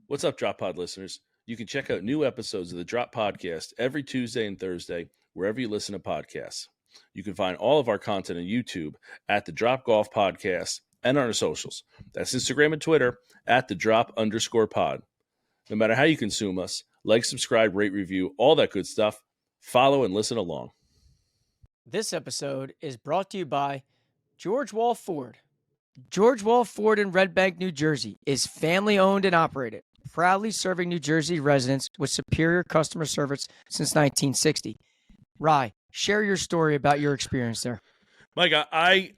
What's up, Drop Pod listeners? You can check out new episodes of the Drop Podcast every Tuesday and Thursday, wherever you listen to podcasts. You can find all of our content on YouTube at the Drop Golf Podcast and on our socials. That's Instagram and Twitter at the Drop_pod. No matter how you consume us, like, subscribe, rate, review, all that good stuff. Follow and listen along. This episode is brought to you by George Wall Ford. George Wall Ford in Red Bank, New Jersey is family owned and operated, proudly serving New Jersey residents with superior customer service since 1960. Rye, share your story about your experience there. Mike, I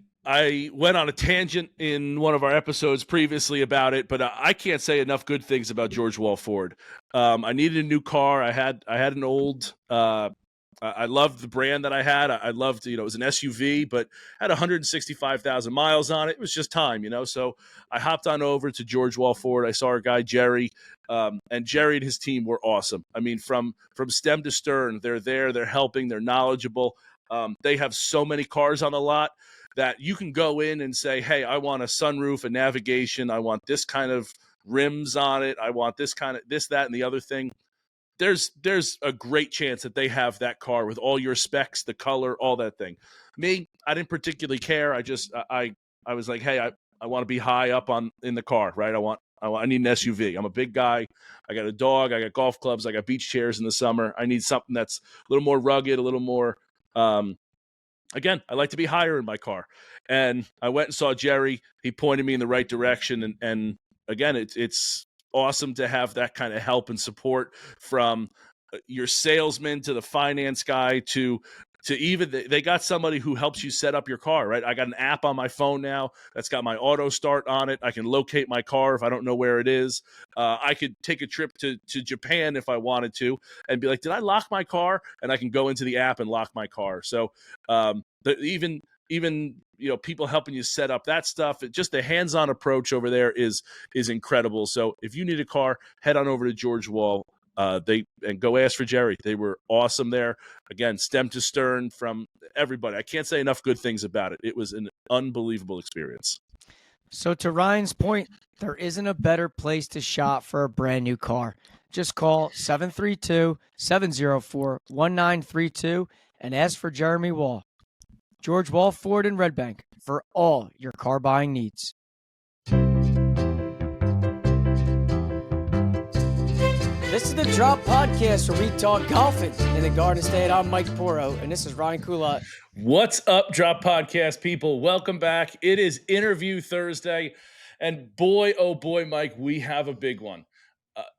went on a tangent in one of our episodes previously about it, but I can't say enough good things about George Wall Ford. I needed a new car. I had an old. I loved the brand that I had. I loved, it was an SUV, but had 165,000 miles on it. It was just time, So I hopped on over to George Wall Ford. I saw our guy Jerry, and Jerry and his team were awesome. I mean, from stem to stern, they're there, they're helping, they're knowledgeable. They have so many cars on the lot that you can go in and say, hey, I want a sunroof, a navigation. I want this kind of rims on it. I want this kind of this, that, and the other thing. There's a great chance that they have that car with all your specs, the color, all that thing. Me, I didn't particularly care. I was like, hey, I want to be high up in the car, right? I need an SUV. I'm a big guy. I got a dog. I got golf clubs. I got beach chairs in the summer. I need something that's a little more rugged, a little more. Again, I like to be higher in my car. And I went and saw Jerry. He pointed me in the right direction. And again, it's awesome to have that kind of help and support from your salesman to the finance guy to even they got somebody who helps you set up your car, right? I got an app on my phone now that's got my auto start on it. I can locate my car if I don't know where it is. I could take a trip to Japan if I wanted to and be like, did I lock my car? And I can go into the app and lock my car. So even people helping you set up that stuff, just the hands-on approach over there is incredible. So if you need a car, head on over to George Wall. And go ask for Jerry. They were awesome there. Again, stem to stern from everybody. I can't say enough good things about it. It was an unbelievable experience. So to Ryan's point, there isn't a better place to shop for a brand new car. Just call 732-704-1932 and ask for Jeremy Wall. George Wall Ford in Red Bank for all your car buying needs. This is the Drop Podcast where we talk golfing in the Garden State. I'm Mike Porro, and this is Ryan Coulott. What's up, Drop Podcast people? Welcome back. It is Interview Thursday, and boy, oh boy, Mike, we have a big one.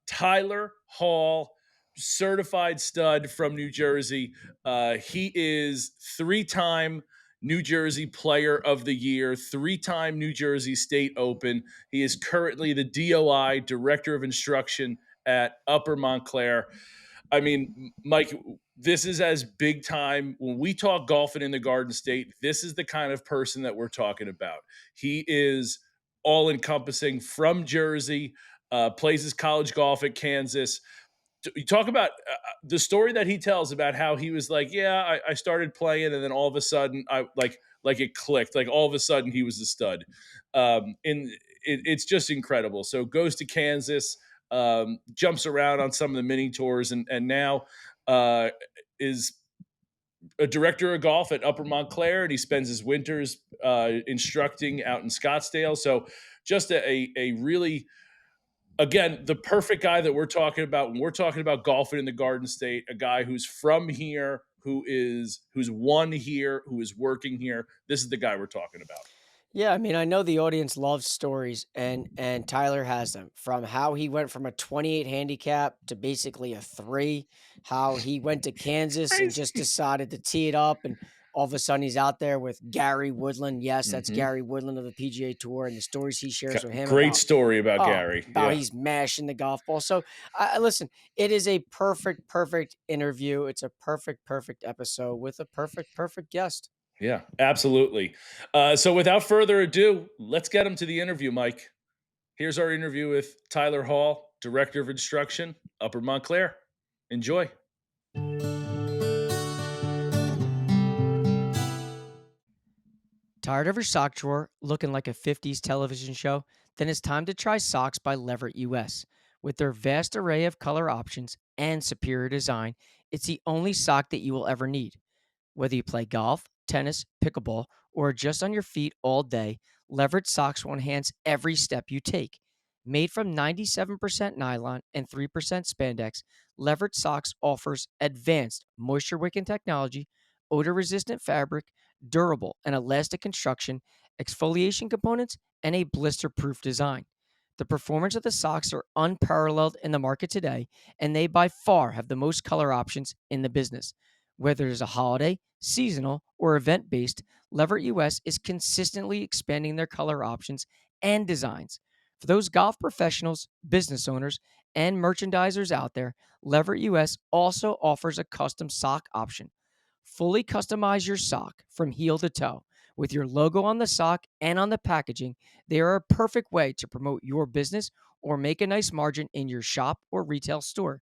Tyler Hall, certified stud from New Jersey. He is three-time New Jersey Player of the Year, three-time New Jersey State Open. He is currently the DOI, Director of Instruction, at Upper Montclair. I mean, Mike, this is as big time. When we talk golfing in the Garden State, this is the kind of person that we're talking about. He is all-encompassing from Jersey, plays his college golf at Kansas. You talk about the story that he tells about how he was like, yeah, I started playing, and then all of a sudden, I like it clicked. Like all of a sudden, he was a stud. It's just incredible. So goes to Kansas. Jumps around on some of the mini tours and now is a director of golf at Upper Montclair, and he spends his winters instructing out in Scottsdale. So just a really, again, the perfect guy that we're talking about when we're talking about golfing in the Garden State, a guy who's from here, who's won here, who is working here. This is the guy we're talking about. Yeah, I mean, I know the audience loves stories, and Tyler has them. From how he went from a 28 handicap to basically a 3, how he went to Kansas and just decided to tee it up, and all of a sudden he's out there with Gary Woodland. Yes, that's Gary Woodland of the PGA Tour, and the stories he shares with him. Great story about Gary. About he's mashing the golf ball. So, listen, it is a perfect interview. It's a perfect episode with a perfect guest. Yeah, absolutely. So without further ado, let's get him to the interview, Mike. Here's our interview with Tyler Hall, Director of Instruction, Upper Montclair. Enjoy. Tired of your sock drawer looking like a 50s television show? Then it's time to try socks by Leverett US. With their vast array of color options and superior design, it's the only sock that you will ever need. Whether you play golf, tennis, pickleball, or are just on your feet all day, Leverett socks will enhance every step you take. Made from 97% nylon and 3% spandex, Leverett socks offers advanced moisture wicking technology, odor resistant fabric, durable and elastic construction, exfoliation components, and a blister proof design. The performance of the socks are unparalleled in the market today, and they by far have the most color options in the business. Whether it is a holiday, seasonal, or event based, Leverett US is consistently expanding their color options and designs. For those golf professionals, business owners, and merchandisers out there, Leverett US also offers a custom sock option. Fully customize your sock from heel to toe. With your logo on the sock and on the packaging, they are a perfect way to promote your business or make a nice margin in your shop or retail store.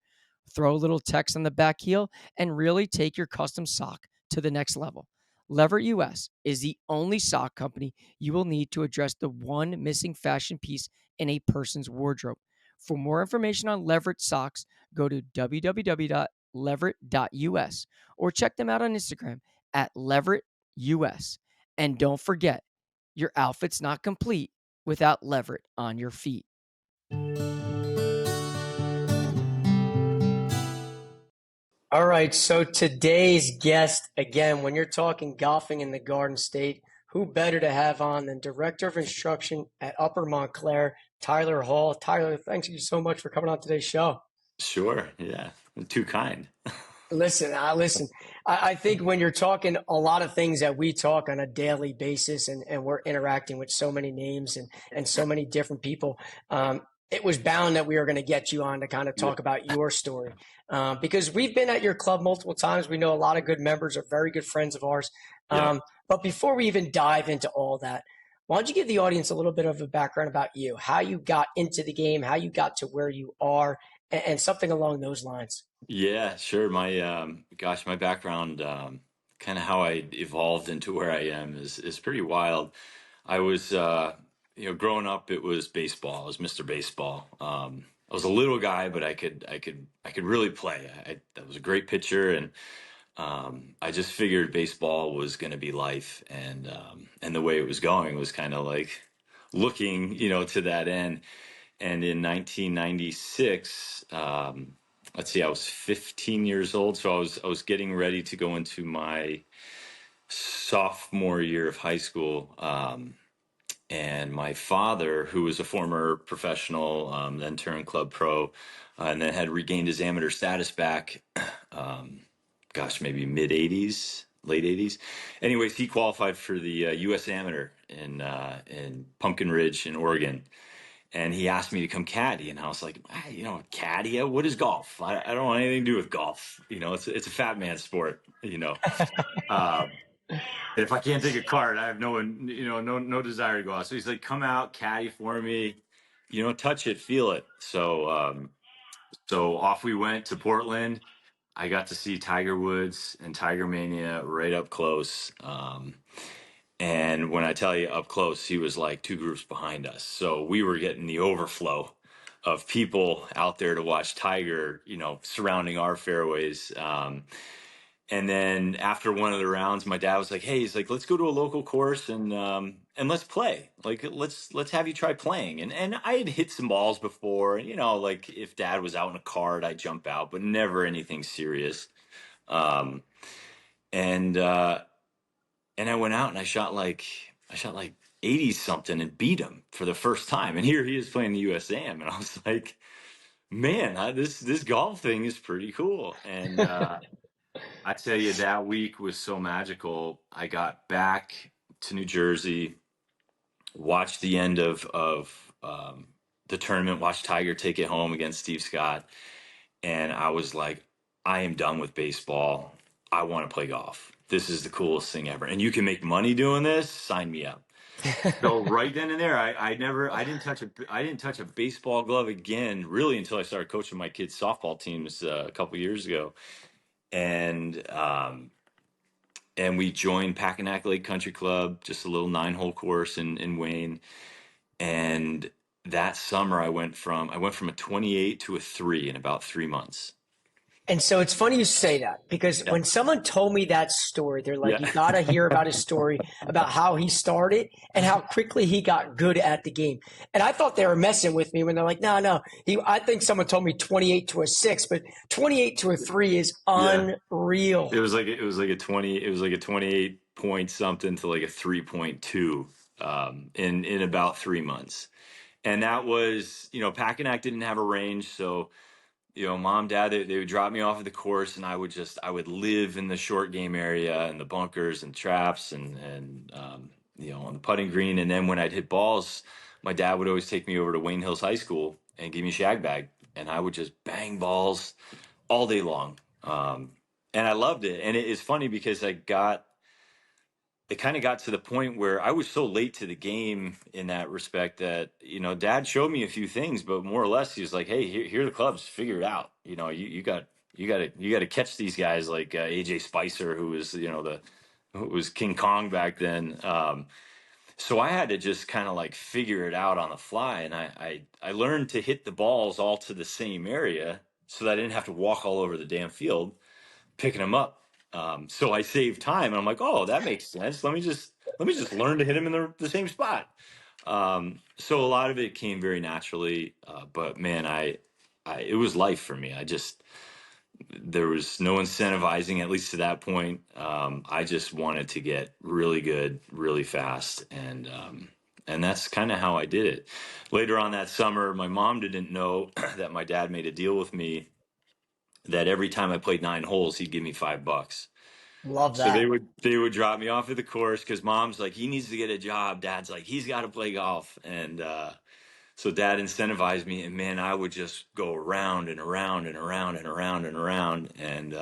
Throw a little text on the back heel and really take your custom sock to the next level. Lever US is the only sock company you will need to address the one missing fashion piece in a person's wardrobe. For more information on Leverett socks, go to www.leverett.us or check them out on Instagram at LeverettUS. And don't forget, your outfit's not complete without Leverett on your feet. All right, so today's guest, again, when you're talking golfing in the Garden State, who better to have on than Director of Instruction at Upper Montclair, Tyler Hall. Tyler, thanks you so much for coming on today's show. Sure. Yeah. Too kind. Listen. I think when you're talking a lot of things that we talk on a daily basis and we're interacting with so many names and so many different people, it was bound that we were going to get you on to kind of talk about your story. Because we've been at your club multiple times. We know a lot of good members are very good friends of ours. Yeah. But before we even dive into all that, why don't you give the audience a little bit of a background about you, how you got into the game, how you got to where you are, and something along those lines? Yeah, sure. My background, kind of how I evolved into where I am is pretty wild. I was, growing up, it was baseball. I was Mr. Baseball. I was a little guy, but I could really play. I was a great pitcher, and I just figured baseball was going to be life, and the way it was going was kind of like looking, to that end. And in 1996, let's see, I was 15 years old, so I was getting ready to go into my sophomore year of high school. And my father, who was a former professional, then turned club pro, and then had regained his amateur status back, um, maybe mid 80s, late 80s. Anyways, he qualified for the U.S. Amateur in Pumpkin Ridge in Oregon. And he asked me to come caddy, and I was like, caddy? What is golf? I don't want anything to do with golf. It's a fat man sport. Uh, and if I can't take a cart, I have no desire to go out. So he's like, come out, caddy for me, touch it, feel it. So off we went to Portland. I got to see Tiger Woods and Tiger Mania right up close. And when I tell you up close, he was like two groups behind us. So we were getting the overflow of people out there to watch Tiger, surrounding our fairways. And then after one of the rounds, my dad was like, "Hey, he's like, let's go to a local course and let's play. Like, let's have you try playing." And I had hit some balls before, and like if dad was out in a cart, I'd jump out, but never anything serious. Um, and and I went out and I shot like 80 something and beat him for the first time. And here he is playing the USAM, and I was like, man, this golf thing is pretty cool. And I tell you, that week was so magical. I got back to New Jersey, watched the end of the tournament, watched Tiger take it home against Steve Scott, and I was like, I am done with baseball. I want to play golf. This is the coolest thing ever, and you can make money doing this. Sign me up. So right then and there, I didn't touch a baseball glove again, really, until I started coaching my kids' softball teams a couple years ago, and we joined Packanack Lake Country Club, just a little 9-hole course in Wayne. And that summer I went from a 28 to a 3 in about 3 months. And so it's funny you say that, because Yeah. when someone told me that story, they're like, Yeah. you got to hear about his story about how he started and how quickly he got good at the game. And I thought they were messing with me when they're like, no. I think someone told me 28 to a 6, but 28 to a 3 is Yeah. unreal. It was like a 28 point something to like a 3.2 in about 3 months. And that was, Packanack didn't have a range, so mom, dad, they would drop me off at the course, and I would live in the short game area and the bunkers and traps and on the putting green. And then when I'd hit balls, my dad would always take me over to Wayne Hills High School and give me a shag bag, and I would just bang balls all day long. And I loved it. And it's funny because it kind of got to the point where I was so late to the game in that respect that, dad showed me a few things, but more or less he was like, hey, here are the clubs, figure it out. You got to catch these guys like AJ Spicer, who was, who was King Kong back then. So I had to just kind of like figure it out on the fly. And I learned to hit the balls all to the same area so that I didn't have to walk all over the damn field picking them up. So I saved time, and I'm like, oh, that makes sense. Let me just learn to hit them in the same spot. So a lot of it came very naturally, but man, it was life for me. There was no incentivizing, at least to that point. I just wanted to get really good, really fast, and that's kind of how I did it. Later on that summer, my mom didn't know that my dad made a deal with me that every time I played 9 holes, he'd give me $5. Love So that. they would drop me off at the course because mom's like, he needs to get a job. Dad's like, he's got to play golf. And so dad incentivized me, and man, I would just go around and around and around and around and around. And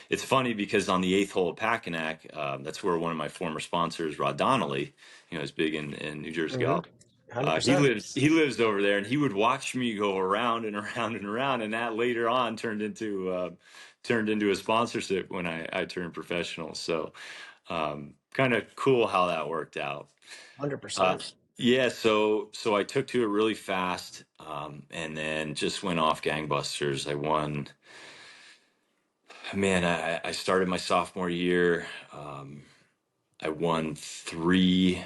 it's funny because on the 8th hole of Packanack, that's where one of my former sponsors, Rod Donnelly, is big in New Jersey golf. He 100%. lives over there, and he would watch me go around and around and around, and that later on turned into a sponsorship when I turned professional. So kind of cool how that worked out. 100%. Yeah, so I took to it really fast, and then just went off gangbusters. I won. Man, I started my sophomore year. I won three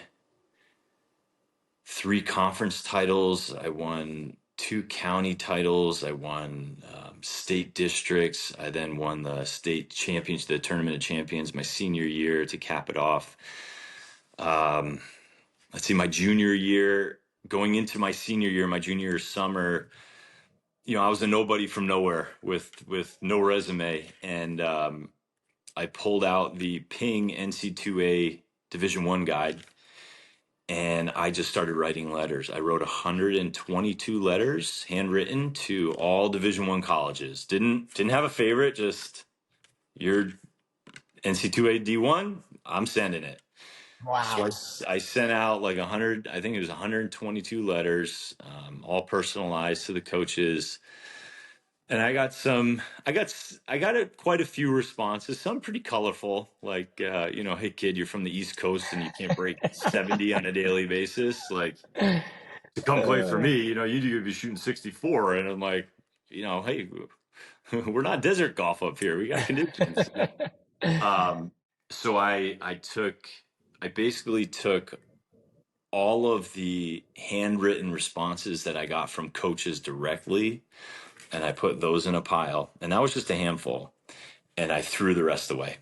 conference titles. I won 2 county titles. I won state districts. I then won the state champions, the Tournament of Champions, my senior year to cap it off. Let's see, my junior year, going into my senior year, my junior summer, I was a nobody from nowhere with no resume, and I pulled out the Ping NC2A Division I guide. And I just started writing letters. I wrote 122 letters, handwritten, to all Division I colleges. Didn't have a favorite. Just, your NC2A D1. I'm sending it. So Wow. I sent out like 100. I think it was 122 letters, all personalized to the coaches. And I got quite a few responses, some pretty colorful, like, hey kid, you're from the East Coast and you can't break 70 on a daily basis. Like, to come play for me, you could be shooting 64. And I'm like, hey, we're not desert golf up here. We got conditions. So I basically took all of the handwritten responses that I got from coaches directly, and I put those in a pile, and that was just a handful, and I threw the rest away.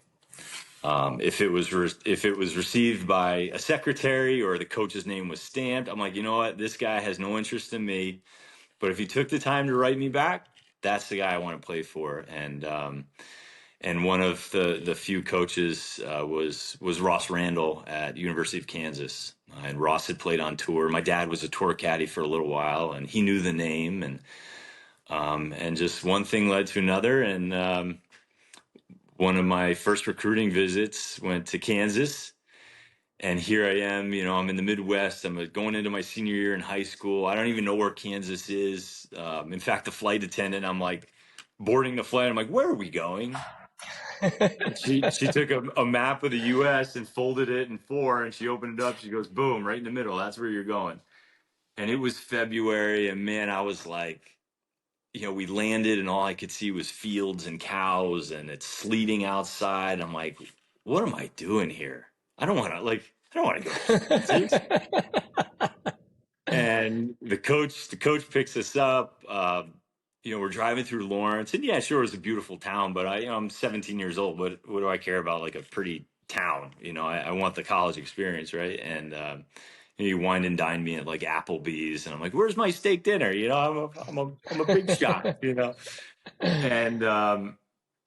If it was received by a secretary or the coach's name was stamped, I'm like, you know what, this guy has no interest in me. But if he took the time to write me back, that's the guy I want to play for. And one of the few coaches was Ross Randall at University of Kansas, and Ross had played on tour. My dad was a tour caddy for a little while, and he knew the name, and just one thing led to another, and one of my first recruiting visits went to Kansas, and here I am. I'm in the Midwest. I'm going into my senior year in high school. I don't even know where Kansas is. In fact, the flight attendant, I'm like boarding the flight. I'm like, where are we going? And she took a map of the U.S. and folded it in 4, and she opened it up. She goes, boom, right in the middle. That's where you're going. And it was February, and man, I was like, we landed and all I could see was fields and cows, and it's sleeting outside. I'm like, what am I doing here? I don't want to go to Kansas. And the coach picks us up. We're driving through Lawrence, and yeah, sure, it was a beautiful town, but I'm 17 years old. What do I care about like a pretty town? I want the college experience, right? And you wine and dine me at like Applebee's, and I'm like, "Where's my steak dinner?" I'm a big shot, And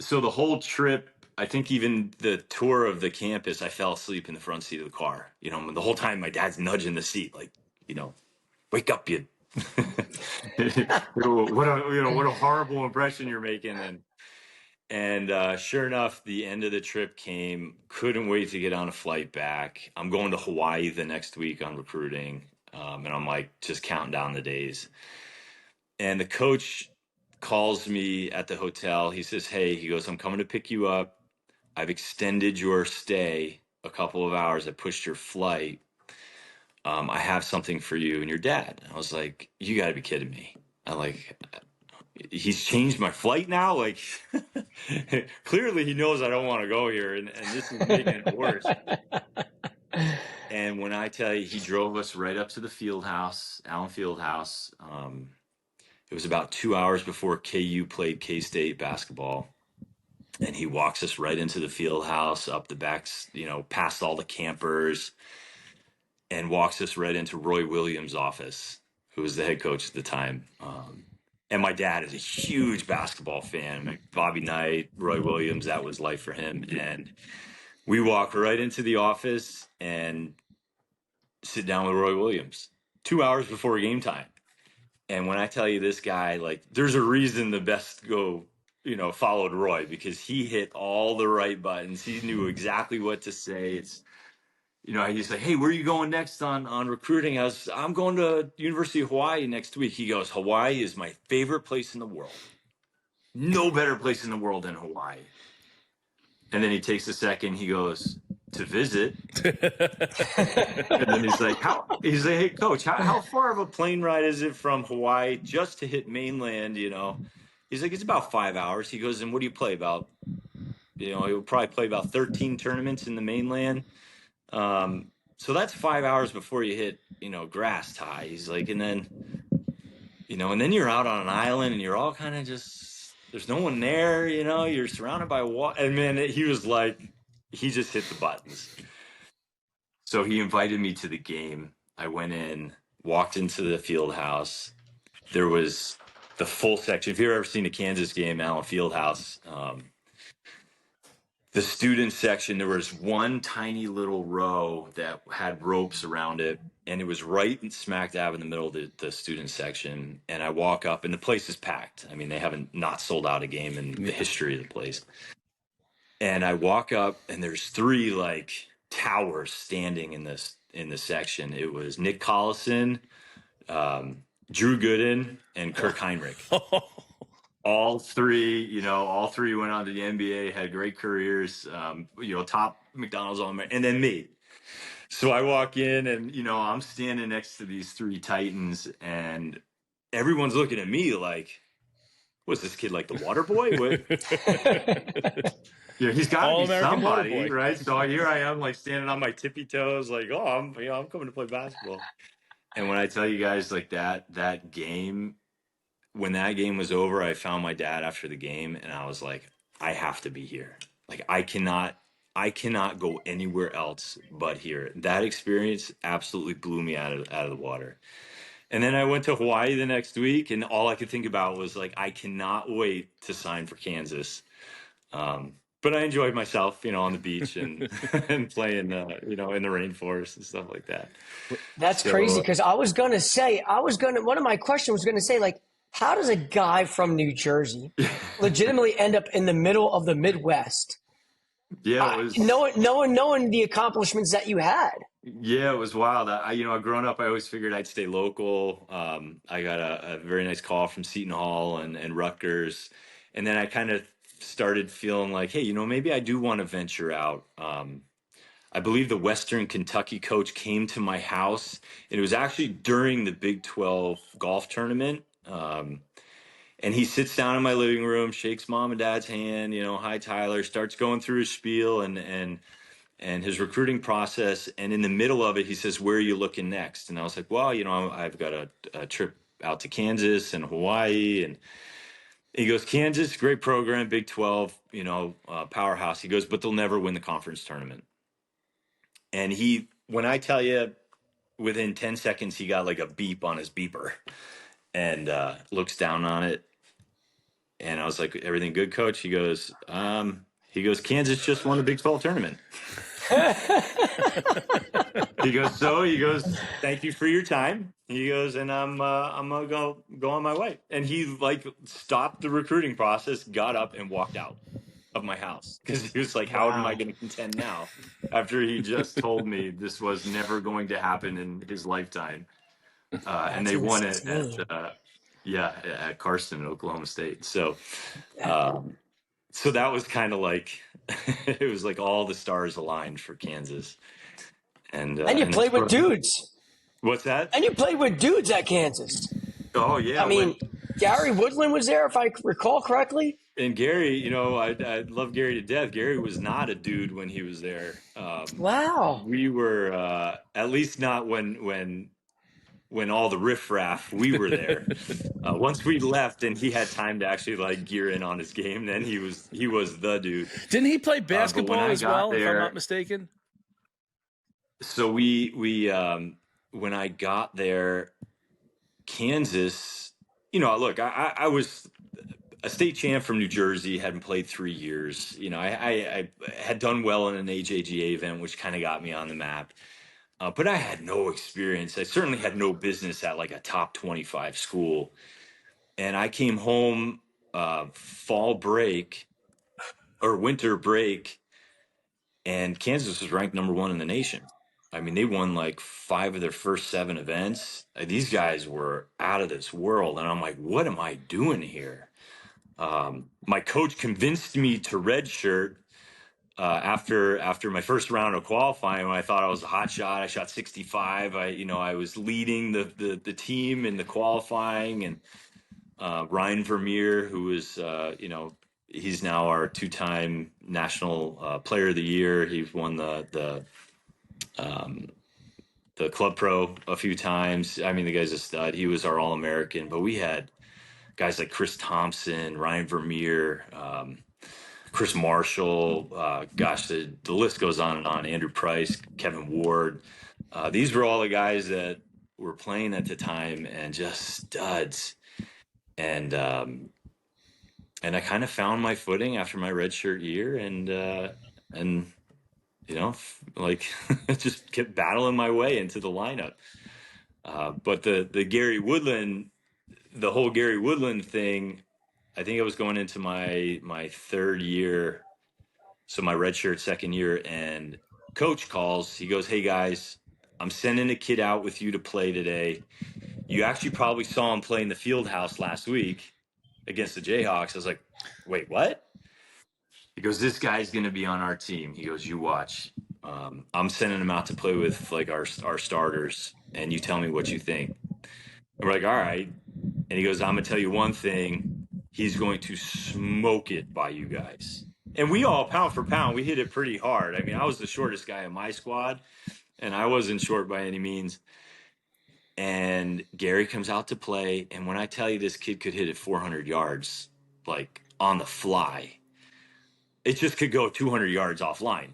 so the whole trip, I think even the tour of the campus, I fell asleep in the front seat of the car. The whole time my dad's nudging the seat, like, wake up, you. What a horrible impression you're making. And sure enough, the end of the trip came. Couldn't wait to get on a flight back. I'm going to Hawaii the next week on recruiting, and I'm like just counting down the days. And the coach calls me at the hotel. He says, "Hey," he goes, "I'm coming to pick you up. I've extended your stay a couple of hours. I pushed your flight. I have something for you and your dad." I was like, "You got to be kidding me." He's changed my flight now. Like, clearly he knows I don't want to go here. And this is making it worse. And when I tell you, he drove us right up to the field house, Allen Field House. It was about 2 hours before KU played K-State basketball. And he walks us right into the field house, up the backs, past all the campers, and walks us right into Roy Williams' office, who was the head coach at the time. And my dad is a huge basketball fan. Like Bobby Knight, Roy Williams, that was life for him. And we walk right into the office and sit down with Roy Williams 2 hours before game time. And when I tell you this guy, like, there's a reason the best go, followed Roy, because he hit all the right buttons. He knew exactly what to say. He's like, "Hey, where are you going next on recruiting?" I'm going to University of Hawaii next week. He goes, "Hawaii is my favorite place in the world. No better place in the world than Hawaii." And then he takes a second. He goes, "To visit." And then he's like, "Hey, coach, how far of a plane ride is it from Hawaii just to hit mainland?" He's like, "It's about 5 hours." He goes, "And what do you play about?" He'll probably play about 13 tournaments in the mainland. So that's 5 hours before you hit, grass tie. He's like, and then you're out on an island and you're all kind of just, there's no one there, you're surrounded by water. And man, he was like, he just hit the buttons. So he invited me to the game. I went in, walked into the field house. There was the full section. If you've ever seen a Kansas game, Allen Fieldhouse, the student section, there was one tiny little row that had ropes around it, and it was right smack dab in the middle of the student section. And I walk up, and the place is packed. I mean, they haven't not sold out a game in the history of the place. And I walk up, and there's three like towers standing in the section. It was Nick Collison, Drew Gooden, and Kirk Heinrich. All three went on to the NBA, had great careers, top McDonald's All-American, and then me. So I walk in and, I'm standing next to these three Titans, and everyone's looking at me like, what's this kid, like the water boy? What? He's got to be somebody, right? So here I am, like standing on my tippy toes, like, oh, I'm coming to play basketball. And when I tell you guys, like that game, when that game was over, I found my dad after the game, and I was like, I have to be here. Like, I cannot go anywhere else but here. That experience absolutely blew me out of the water. And then I went to Hawaii the next week, and all I could think about was like, I cannot wait to sign for Kansas. But I enjoyed myself, on the beach and and playing, in the rainforest and stuff like that. That's crazy, because one of my questions was gonna say, like, how does a guy from New Jersey legitimately end up in the middle of the Midwest? Yeah, it was knowing the accomplishments that you had. Yeah, it was wild. Growing up, I always figured I'd stay local. I got a very nice call from Seton Hall and Rutgers, and then I kind of started feeling like, hey, maybe I do want to venture out. I believe the Western Kentucky coach came to my house, and it was actually during the Big 12 golf tournament. And he sits down in my living room, shakes mom and dad's hand, hi Tyler, starts going through his spiel and his recruiting process. And in the middle of it, he says, "Where are you looking next?" And I was like, "Well, I've got a trip out to Kansas and Hawaii." And he goes, "Kansas, great program, Big 12, powerhouse." He goes, "But they'll never win the conference tournament." And when I tell you, within 10 seconds, he got like a beep on his beeper and looks down on it. And I was like, "Everything good, coach?" He goes, "Kansas just won the Big 12 tournament." He goes, "Thank you for your time." He goes, "And I'm gonna go on my way." And he like stopped the recruiting process, got up and walked out of my house because he was like, "How am I going to contend now?" After he just told me this was never going to happen in his lifetime. And they won it at Carson, Oklahoma State. So that was kind of like, it was like all the stars aligned for Kansas. And you played with dudes. What's that? And you played with dudes at Kansas. Oh yeah. I mean, Gary Woodland was there, if I recall correctly. And Gary, I love Gary to death. Gary was not a dude when he was there. Wow. We were at least not when all the riffraff, we were there. Once we left and he had time to actually like gear in on his game, then he was the dude. Didn't he play basketball as well, if I'm not mistaken? So we when I got there, Kansas, look, I was a state champ from New Jersey, hadn't played 3 years. I had done well in an NJPGA event, which kind of got me on the map. But I had no experience. I certainly had no business at like a top 25 school. And I came home fall break or winter break, and Kansas was ranked number 1 in the nation. I mean, they won like 5 of their first 7 events. These guys were out of this world. And I'm like, what am I doing here? My coach convinced me to redshirt after my first round of qualifying, when I thought I was a hot shot. I shot 65. I was leading the team in the qualifying, and Ryan Vermeer, who is he's now our 2-time national player of the year. He's won the Club Pro a few times. I mean, the guy's a stud. He was our All-American. But we had guys like Chris Thompson, Ryan Vermeer, Chris Marshall, the list goes on and on. Andrew Price, Kevin Ward. These were all the guys that were playing at the time and just studs. And I kind of found my footing after my redshirt year, and just kept battling my way into the lineup. But the Gary Woodland, the whole Gary Woodland thing, I think I was going into my 3rd year, so my redshirt 2nd year, and coach calls. He goes, "Hey guys, I'm sending a kid out with you to play today. You actually probably saw him play in the field house last week against the Jayhawks." I was like, "Wait, what?" He goes, "This guy's going to be on our team." He goes, "You watch. I'm sending him out to play with like our starters, and you tell me what you think." And we're like, "All right." And he goes, "I'm going to tell you one thing. He's going to smoke it by you guys." And we all, pound for pound, we hit it pretty hard. I mean, I was the shortest guy in my squad, and I wasn't short by any means. And Gary comes out to play, and when I tell you this kid could hit it 400 yards, like on the fly, it just could go 200 yards offline,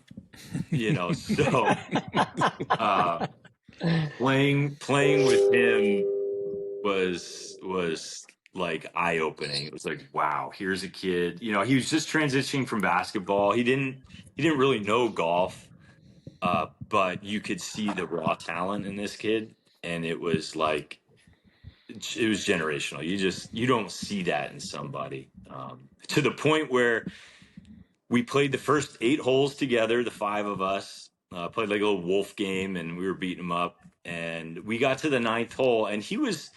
So playing with him was like eye-opening. It was like, wow, here's a kid. He was just transitioning from basketball. He didn't really know golf, but you could see the raw talent in this kid, and it was like, it was generational. You don't see that in somebody, to the point where we played the first 8 holes together, the 5 of us, played like a little wolf game, and we were beating him up. And we got to the 9th hole, and he was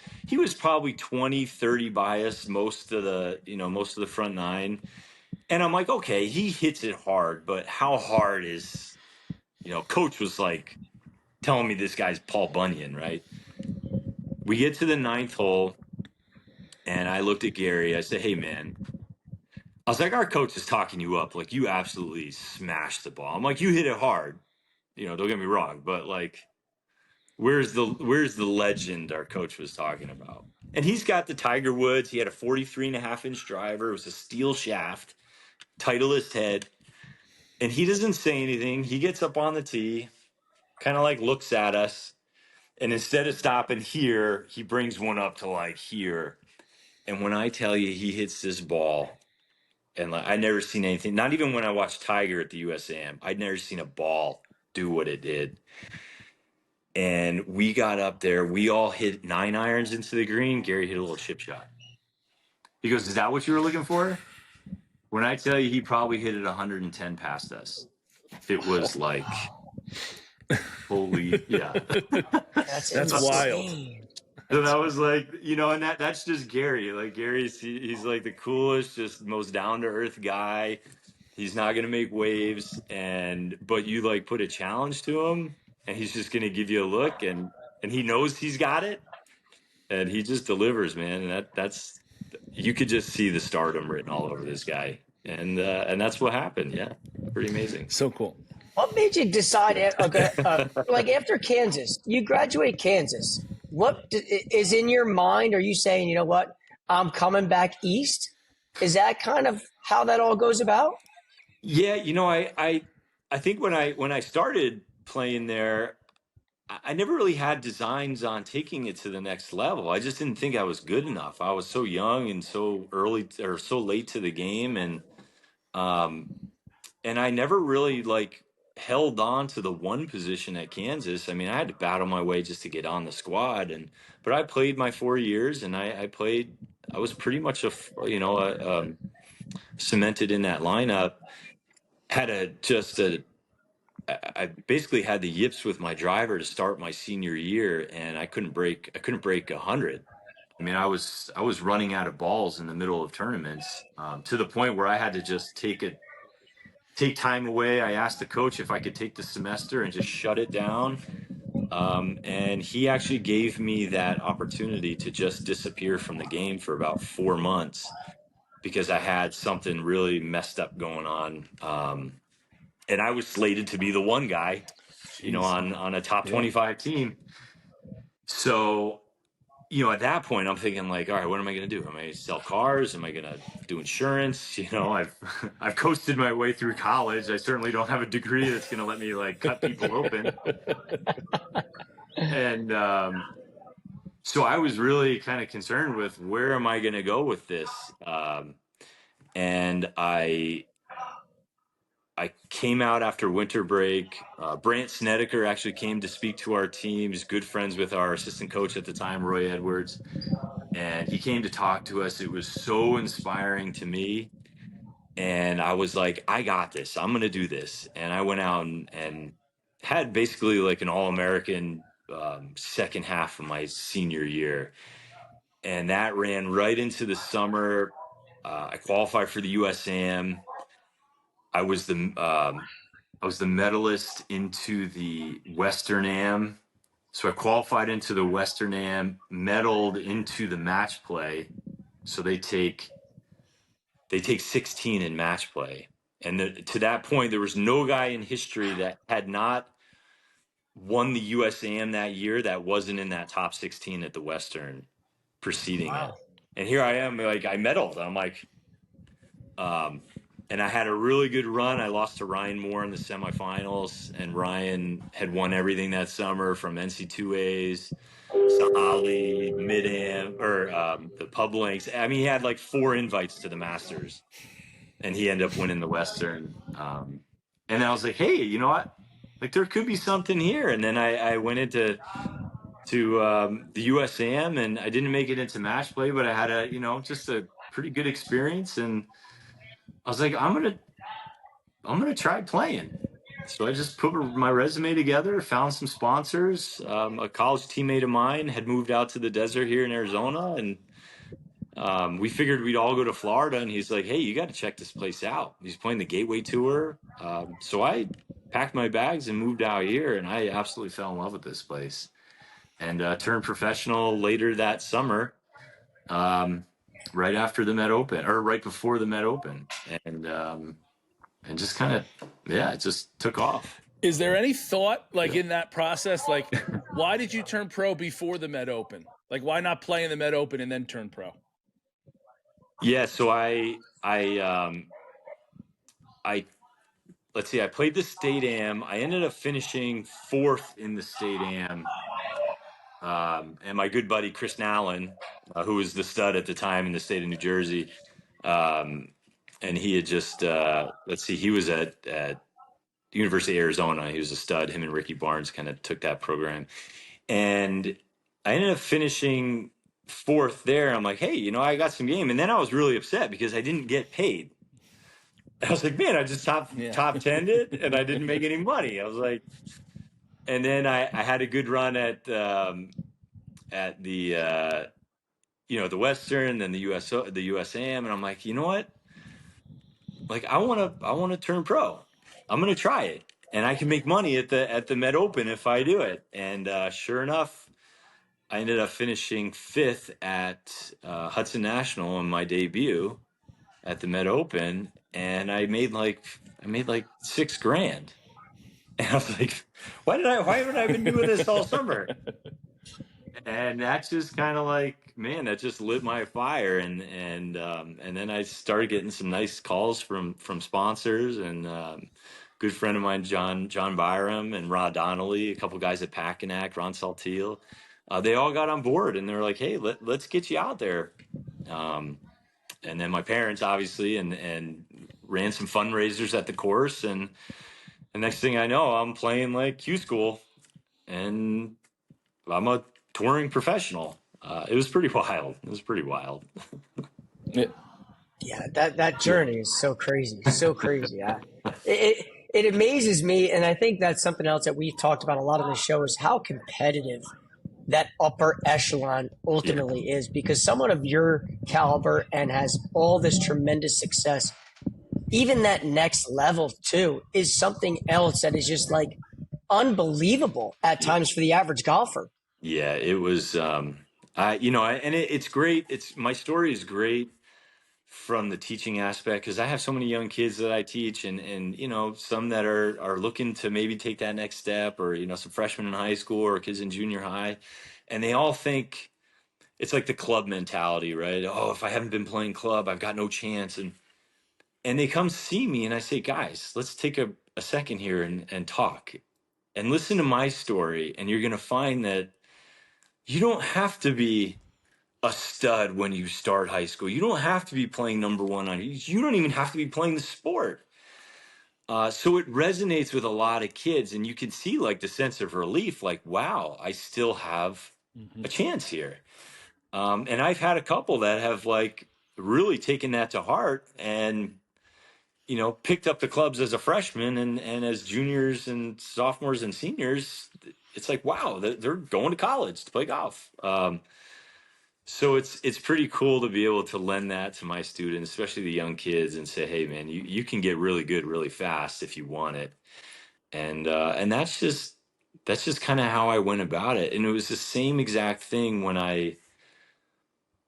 probably 20-30 bias most of the front 9. And I'm like, okay, he hits it hard, but how hard is Coach was like telling me this guy's Paul Bunyan, right? We get to the 9th hole, and I looked at Gary. I said, "Hey, man," I was like, "Our coach is talking you up. Like, you absolutely smashed the ball. I'm like, you hit it hard. Don't get me wrong, but like, where's the legend our coach was talking about?" And he's got the Tiger Woods. He had a 43.5-inch driver. It was a steel shaft, Titleist head. And he doesn't say anything. He gets up on the tee, kind of like looks at us. And instead of stopping here, he brings one up to like here. And when I tell you he hits this ball, and like, I'd never seen anything, not even when I watched Tiger at the USAM, I'd never seen a ball do what it did. And we got up there, we all hit 9 irons into the green. Gary hit a little chip shot. He goes, "Is that what you were looking for?" When I tell you he probably hit it 110 past us, it was like, holy, yeah. That's wild. So that was like, and that's just Gary. Like he's like the coolest, just most down to earth guy. He's not gonna make waves, but you like put a challenge to him, and he's just gonna give you a look, and he knows he's got it, and he just delivers, man. And that's you could just see the stardom written all over this guy, and that's what happened. Yeah, pretty amazing. So cool. What made you decide? Okay, like after Kansas, you graduate Kansas. What is in your mind? Are you saying, you know what, I'm coming back east? Is that kind of how that all goes about? Yeah, I think when I started playing there, I never really had designs on taking it to the next level. I just didn't think I was good enough. I was so young and so early or so late to the game, um, and I never really like held on to the one position at Kansas. I mean, I had to battle my way just to get on the squad, but I played my 4 years, and I played. I was pretty much cemented in that lineup. I basically had the yips with my driver to start my senior year, and I couldn't break 100. I mean, I was running out of balls in the middle of tournaments, to the point where I had to just take time away. I asked the coach if I could take the semester and just shut it down. And he actually gave me that opportunity to just disappear from the game for about 4 months because I had something really messed up going on. And I was slated to be the one guy, on a top 25 team. So, at that point, I'm thinking like, all right, what am I going to do? Am I going to sell cars? Am I going to do insurance? I've coasted my way through college. I certainly don't have a degree that's going to let me like cut people open. And so I was really kind of concerned with where am I going to go with this? And I came out after winter break. Brant Snedeker actually came to speak to our team. He's good friends with our assistant coach at the time, Roy Edwards. And he came to talk to us. It was so inspiring to me. And I was like, I got this. I'm going to do this. And I went out and had basically like an All-American second half of my senior year. And that ran right into the summer. I qualified for the USAM. I was the medalist into the Western Am. So I qualified into the Western Am, medaled into the match play. So they take 16 in match play. And to that point, there was no guy in history that had not won the USAM that year that wasn't in that top 16 at the Western preceding it. And here I am, like I medaled. I'm like, and I had a really good run. I lost to Ryan Moore in the semifinals, and Ryan had won everything that summer from NC2As, Sahali, Mid-Am, or the Pub Links. I mean, he had like 4 invites to the Masters, and he ended up winning the Western. And I was like, hey, you know what? Like, there could be something here. And then I went into the USAM, and I didn't make it into match play, but I had just a pretty good experience. And I was like, I'm gonna try playing. So I just put my resume together, found some sponsors. A college teammate of mine had moved out to the desert here in Arizona, and we figured we'd all go to Florida, and he's like, hey, you got to check this place out. He's playing the Gateway Tour. So I packed my bags and moved out here, and I absolutely fell in love with this place, and turned professional later that summer, right after the Met Open, or right before the Met Open. And just kind of, yeah, it just took off. Is there any thought, like, in that process, like, why did you turn pro before the Met Open? Like, why not play in the Met Open and then turn pro? Yeah, so let's see, I played the State Am. I ended up finishing 4th in the State Am. And my good buddy Chris Nallen, who was the stud at the time in the state of New Jersey, and he had just he was at University of Arizona. He was a stud. Him and Ricky Barnes kind of took that program, and I ended up finishing 4th there. I'm like, hey, I got some game, and then I was really upset because I didn't get paid. I was like, man, I just top 10'd and I didn't make any money. I was like, and then I had a good run at the the Western, then the USAM, and I'm like, you know what? Like, I want to turn pro. I'm going to try it, and I can make money at the Met Open if I do it. And sure enough, I ended up finishing 5th at Hudson National in my debut at the Met Open, and I made like $6,000. And I was like, why haven't I been doing this all summer? And that's just kind of like, man, that just lit my fire. And then I started getting some nice calls from sponsors, and good friend of mine, John Byram, and Rod Donnelly, a couple guys at Packanack, Ron Saltiel. They all got on board, and they're like, hey, let's get you out there. And then my parents, obviously, and ran some fundraisers at the course. And the next thing I know, I'm playing like Q School, and I'm a touring professional. It was pretty wild. Yeah, that journey is so crazy, so crazy. It amazes me, and I think that's something else that we've talked about a lot on the show is how competitive that upper echelon ultimately is, because someone of your caliber and has all this tremendous success, even that next level too, is something else that is just like unbelievable at times for the average golfer. Yeah, it was. It's great. My story is great from the teaching aspect, because I have so many young kids that I teach, and some that are looking to maybe take that next step, or some freshmen in high school or kids in junior high, and they all think it's like the club mentality, right? Oh, if I haven't been playing club, I've got no chance. And they come see me, and I say, guys, let's take a second here and talk and listen to my story, and you're going to find that you don't have to be a stud when you start high school. You don't have to be playing number one on you don't even have to be playing the sport. So it resonates with a lot of kids, and you can see like the sense of relief, like, wow, I still have a chance here. And I've had a couple that have like really taken that to heart, and picked up the clubs as a freshman, and as juniors and sophomores and seniors, it's like, wow, they're going to college to play golf. So it's pretty cool to be able to lend that to my students, especially the young kids, and say, hey, man, you can get really good really fast if you want it. And that's just kind of how I went about it. And it was the same exact thing when I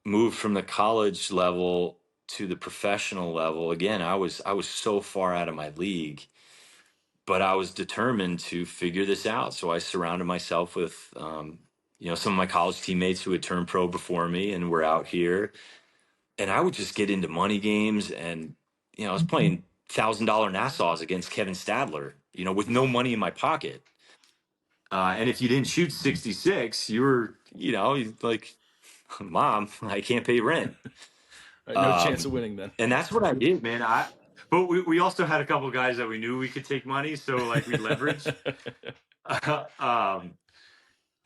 moved from the college level to the professional level. Again, I was so far out of my league, but I was determined to figure this out. So I surrounded myself with some of my college teammates who had turned pro before me and were out here. And I would just get into money games, and I was playing $1,000 Nassaus against Kevin Stadler, with no money in my pocket. And if you didn't shoot 66, you were, like, Mom, I can't pay rent. No chance of winning then. And that's what I did, man. But we also had a couple of guys that we knew we could take money, so like we leveraged.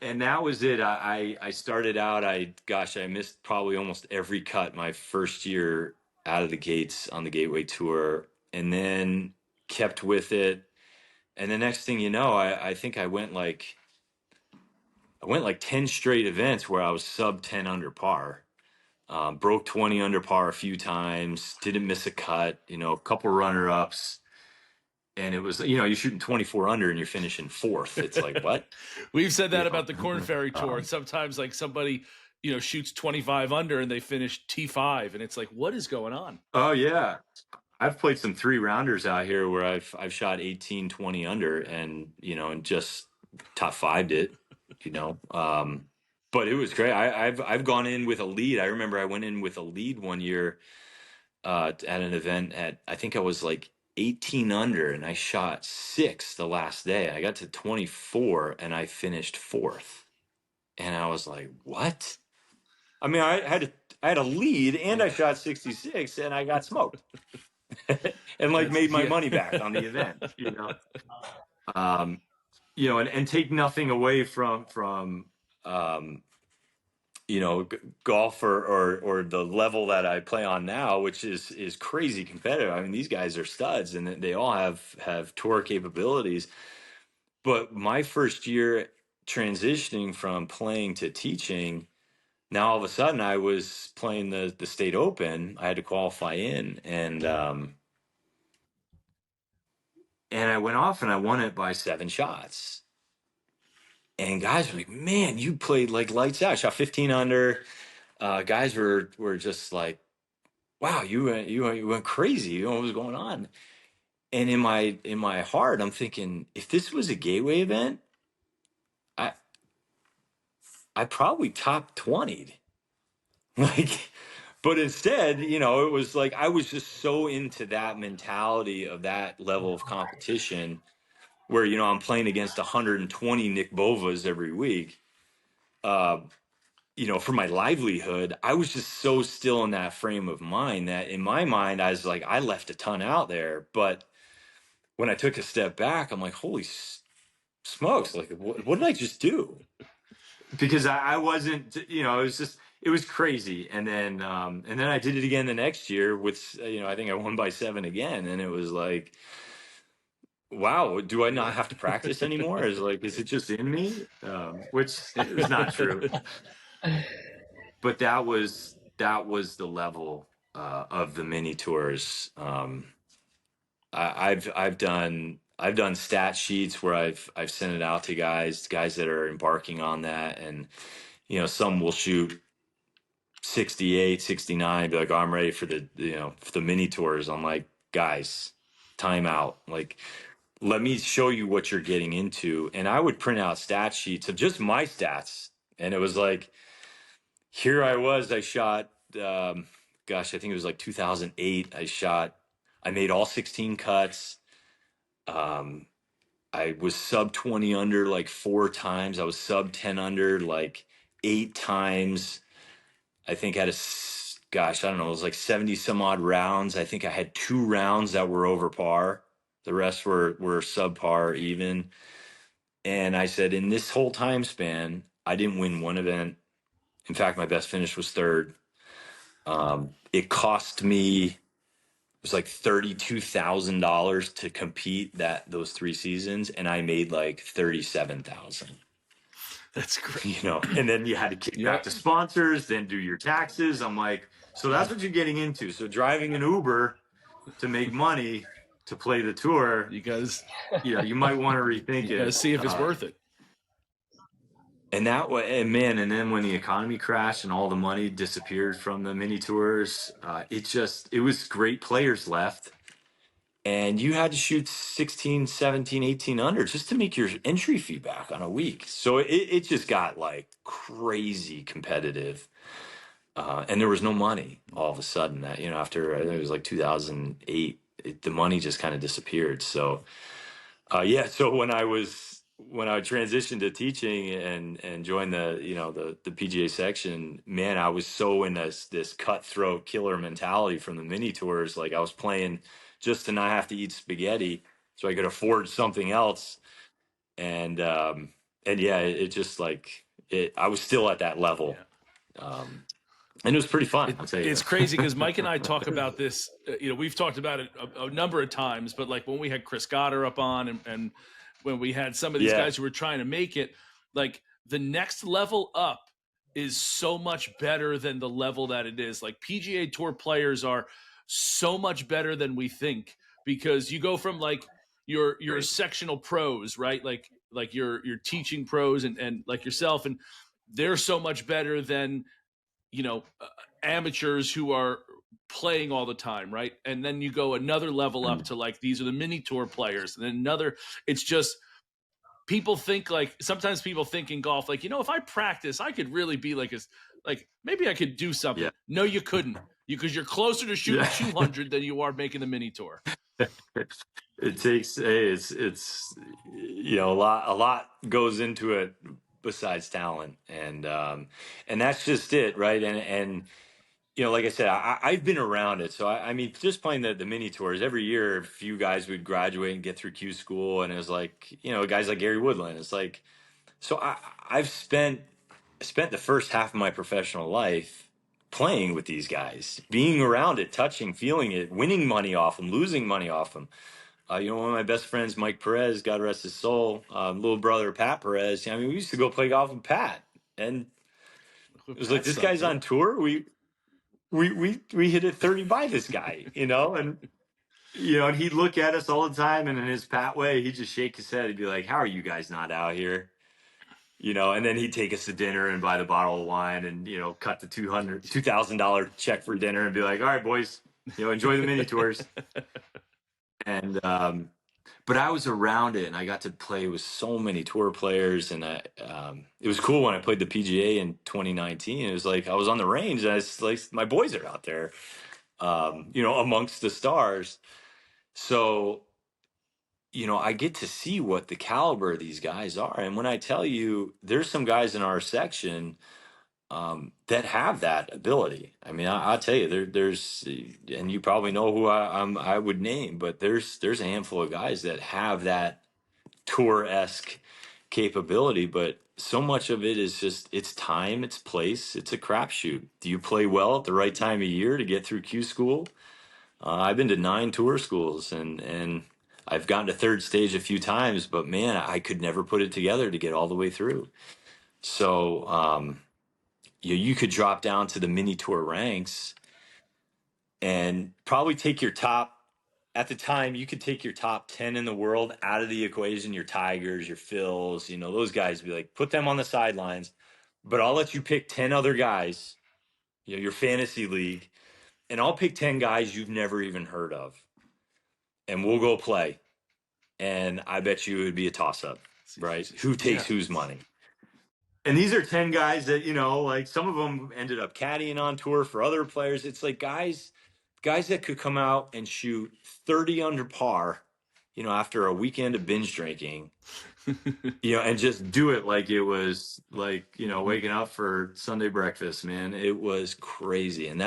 And that was it. I started out. I missed probably almost every cut my first year out of the gates on the Gateway Tour, and then kept with it. And the next thing you know, I think I went like 10 straight events where I was sub 10 under par. broke 20 under par a few times, didn't miss a cut, a couple runner ups. And it was, you're shooting 24 under and you're finishing fourth. It's like, what? We've said that about the Corn Ferry Tour. Sometimes like somebody, shoots 25 under and they finish T5 and it's like, what is going on? Oh yeah. I've played some 3-rounders out here where I've shot 18, 20 under and, and just top 5'd it, but it was great. I've gone in with a lead. I remember I went in with a lead one year at an event I think I was like 18 under and I shot 6 the last day. I got to 24 and I finished 4th. And I was like, what? I mean, I had a lead and I shot 66 and I got smoked. And made my money back on the event, and take nothing away from golf or the level that I play on now, which is crazy competitive. I mean, these guys are studs and they all have tour capabilities. But my first year transitioning from playing to teaching, now all of a sudden I was playing the state open. I had to qualify in and I went off and I won it by 7 shots. And guys were like, man, you played like lights out. I shot 15 under. Guys were just like, wow, you went crazy. What was going on? And in my heart, I'm thinking, if this was a gateway event, I probably top 20'd. But instead, it was like I was just so into that mentality of that level of competition where, I'm playing against 120 Nick Bovas every week. For my livelihood, I was just so still in that frame of mind that in my mind, I was like, I left a ton out there. But when I took a step back, I'm like, holy smokes, like, what did I just do? Because I wasn't, it was crazy. And then I did it again the next year with, I think I won by 7 again. And it was like, wow, do I not have to practice anymore? Is it just in me? Which is not true. But that was the level of the mini tours. I've done stat sheets where I've sent it out to guys that are embarking on that, and some will shoot 68, 69, be like, oh, I'm ready for the mini tours. I'm like, guys, time out. Like, let me show you what you're getting into. And I would print out stat sheets of just my stats, and it was like, here I was, I shot, I think it was like 2008. I made all 16 cuts. I was sub 20 under like 4 times. I was sub 10 under like 8 times. I think I had I don't know, it was like 70 some odd rounds. I think I had 2 rounds that were over par. The rest were subpar even. And I said, in this whole time span, I didn't win one event. In fact, my best finish was 3rd. It cost me, it was like $32,000 to compete those 3 seasons, and I made like $37,000. That's great. And then you had to kick back to sponsors, then do your taxes. I'm like, so that's what you're getting into. So driving an Uber to make money to play the tour, you guys, you might want to rethink it. You guys see if it's worth it. And that way, and then when the economy crashed and all the money disappeared from the mini tours, it was great players left. And you had to shoot 16, 17, 18 under just to make your entry fee back on a week. So it just got like crazy competitive. And there was no money all of a sudden that, after I think it was like 2008, the money just kind of disappeared. So, so when I transitioned to teaching and joined the PGA section, man, I was so in this cutthroat killer mentality from the mini tours. Like I was playing just to not have to eat spaghetti so I could afford something else. And it just I was still at that level. Yeah. And it was pretty fun. I'll tell you. It's crazy because Mike and I talk about this. We've talked about it a number of times, but like when we had Chris Goddard up on and when we had some of these guys who were trying to make it, like the next level up is so much better than the level that it is. Like PGA Tour players are so much better than we think, because you go from like your Right. sectional pros, right? Like your teaching pros and like yourself, and they're so much better than amateurs who are playing all the time, right? And then you go another level up to like these are the mini tour players, and then another. It's just people think like sometimes people think in golf like, if I practice, I could really be like maybe I could do something. Yeah. No, you couldn't, because you're closer to shooting Yeah. 200 than you are making the mini tour. It takes it's a lot goes into it besides talent, and that's just it, right? And like I said, I've been around it, so I mean, just playing the mini tours every year, a few guys would graduate and get through Q school, and it was like, guys like Gary Woodland. It's like, so I've spent the first half of my professional life playing with these guys, being around it, touching, feeling it, winning money off them, losing money off them. One of my best friends, Mike Perez, God rest his soul, little brother Pat Perez. I mean, we used to go play golf with Pat, and it was like, this guy's on tour. We hit it 30 by this guy, and and he'd look at us all the time, and in his Pat way, he'd just shake his head. He'd be like, "How are you guys not out here?" And then he'd take us to dinner and buy the bottle of wine, and cut the $2,000 check for dinner, and be like, "All right, boys, enjoy the mini tours." And but I was around it, and I got to play with so many tour players, and it was cool when I played the PGA in 2019. It was like I was on the range, and I was like, my boys are out there, amongst the stars. So, I get to see what the caliber of these guys are. And when I tell you, there's some guys in our section that have that ability. I mean, I'll tell you, there's, and you probably know who I would name, but there's a handful of guys that have that tour-esque capability. But so much of it is just, it's time, it's place, it's a crapshoot. Do you play well at the right time of year to get through Q school? I've been to 9 tour schools, and I've gotten to third stage a few times, but man, I could never put it together to get all the way through. So, you could drop down to the mini tour ranks and probably take your top, at the time, you could take your top 10 in the world out of the equation, your Tigers, your Phils, those guys, be like, put them on the sidelines, but I'll let you pick 10 other guys, your fantasy league, and I'll pick 10 guys you've never even heard of, and we'll go play. And I bet you it would be a toss-up, right? Who takes whose money? And these are 10 guys that, like some of them ended up caddying on tour for other players. It's like guys that could come out and shoot 30 under par, after a weekend of binge drinking, and just do it like it was like, waking up for Sunday breakfast, man. It was crazy. And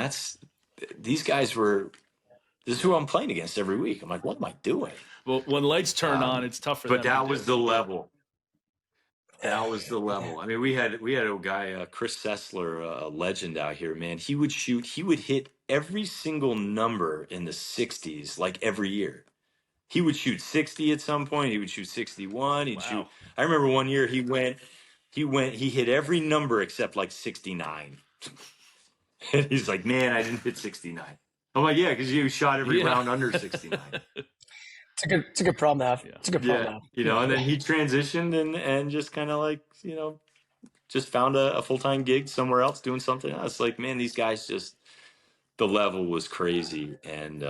these guys this is who I'm playing against every week. I'm like, what am I doing? Well, when lights turn on, it's tough for them. But that was the level. That was the level. I mean, we had a guy, Chris Sessler, a legend out here, man. He would hit every single number in the 60s, like every year. He would shoot 60 at some point. He would shoot 61. He'd shoot. I remember one year he hit every number except like 69. And he's like, man, I didn't hit 69. I'm like, yeah, because you shot every round under 69. It's a good problem to have. It's a good problem to have. And then he transitioned and just kind of like, just found a full-time gig somewhere else doing something else. Like, man, these guys the level was crazy. And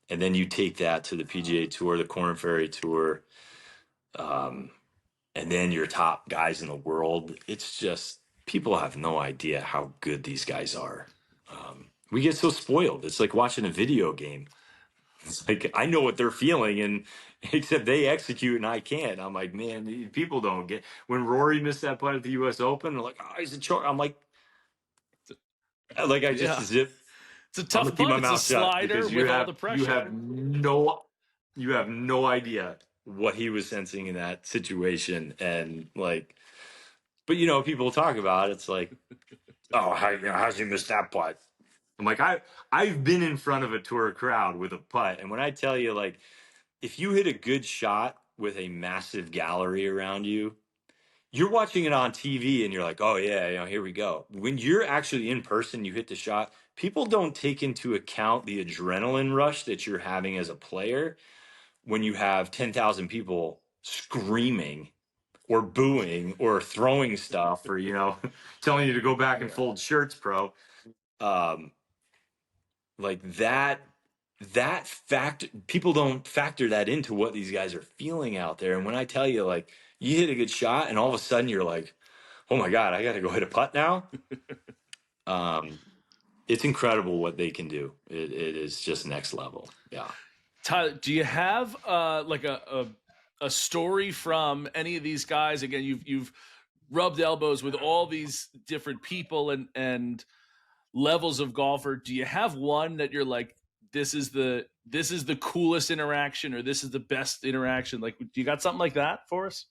then you take that to the PGA Tour, the Korn Ferry Tour, and then your top guys in the world. It's just, people have no idea how good these guys are. We get so spoiled. It's like watching a video game. It's like, I know what they're feeling, and except they execute and I can't. I'm like, man, people don't get. When Rory missed that putt at the U.S. Open, they're like, oh, he's a choke. I'm like I just zip. It's a tough putt. It's a slider with all the pressure. You have no idea what he was sensing in that situation, and like, but people talk about it, it's like, oh, how's he miss that putt? I'm like, I've been in front of a tour crowd with a putt, and when I tell you, like, if you hit a good shot with a massive gallery around you, you're watching it on TV and you're like, oh yeah, here we go. When you're actually in person, you hit the shot. People don't take into account the adrenaline rush that you're having as a player when you have 10,000 people screaming or booing or throwing stuff or, telling you to go back and fold shirts, bro. Like that fact, people don't factor that into what these guys are feeling out there. And when I tell you, like, you hit a good shot and all of a sudden you're like, oh my God, I got to go hit a putt now. It's incredible what they can do. It is just next level. Yeah. Tyler, do you have like a story from any of these guys? Again, you've rubbed elbows with all these different people and levels of golfer. Do you have one that you're like, this is the coolest interaction, or this is the best interaction? Like, do you got something like that for us?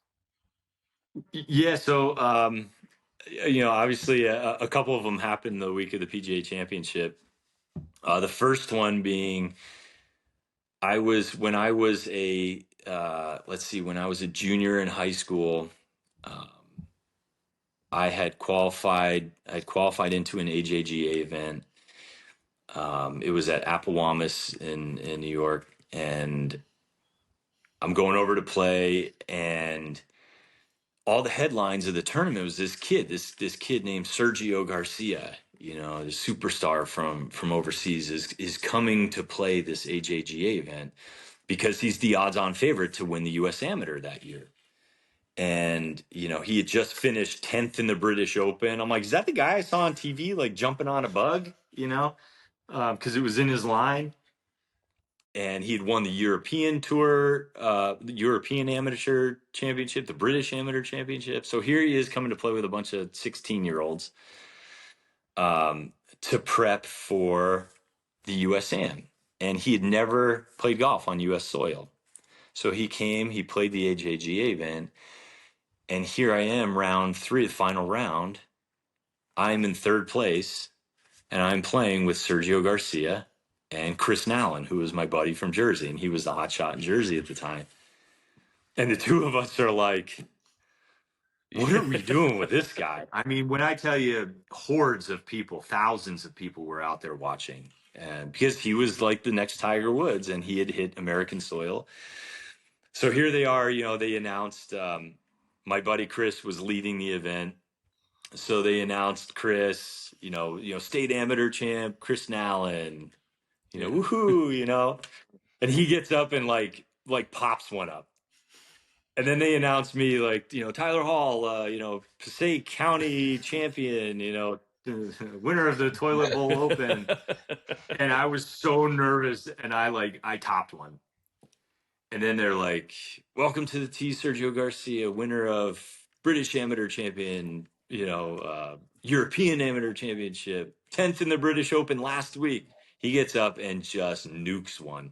Yeah. So, obviously a couple of them happened the week of the PGA Championship. The first one being, when I was a junior in high school, I had qualified into an AJGA event. It was at Appowamus in New York, and I'm going over to play, and all the headlines of the tournament was this kid named Sergio Garcia, the superstar from overseas is coming to play this AJGA event because he's the odds-on favorite to win the U.S. Amateur that year. And, he had just finished 10th in the British Open. I'm like, is that the guy I saw on TV, like jumping on a bug, because it was in his line. And he had won the European Tour, the European Amateur Championship, the British Amateur Championship. So here he is coming to play with a bunch of 16-year-olds to prep for the U.S. Am. And he had never played golf on U.S. soil. So he came, he played the AJGA event, and here I am, round 3, the final round. I'm in 3rd place, and I'm playing with Sergio Garcia and Chris Nallen, who was my buddy from Jersey, and he was the hot shot in Jersey at the time. And the two of us are like, what are we doing with this guy? I mean, when I tell you hordes of people, thousands of people were out there watching, and because he was like the next Tiger Woods and he had hit American soil. So here they are, they announced my buddy Chris was leading the event. So they announced Chris, state amateur champ, Chris Nallen, woohoo, and he gets up and like pops one up. And then they announced me like, Tyler Hall, Passaic County champion, winner of the Toilet Bowl Open. And I was so nervous, and I topped one. And then they're like, welcome to the tee, Sergio Garcia, winner of British Amateur Champion, European Amateur Championship, 10th in the British Open last week. He gets up and just nukes one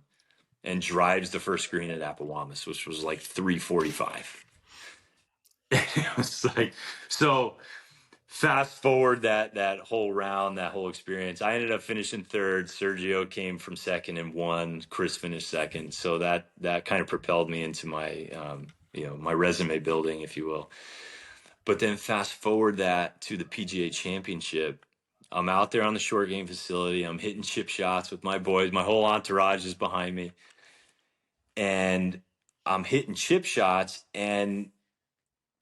and drives the first green at Appowamus, which was like 345. It was like, so fast forward that whole round, that whole experience. I ended up finishing 3rd. Sergio came from 2nd and won. Chris finished 2nd. So that kind of propelled me into my, my resume building, if you will. But then fast forward that to the PGA Championship. I'm out there on the short game facility. I'm hitting chip shots with my boys. My whole entourage is behind me. And I'm hitting chip shots, and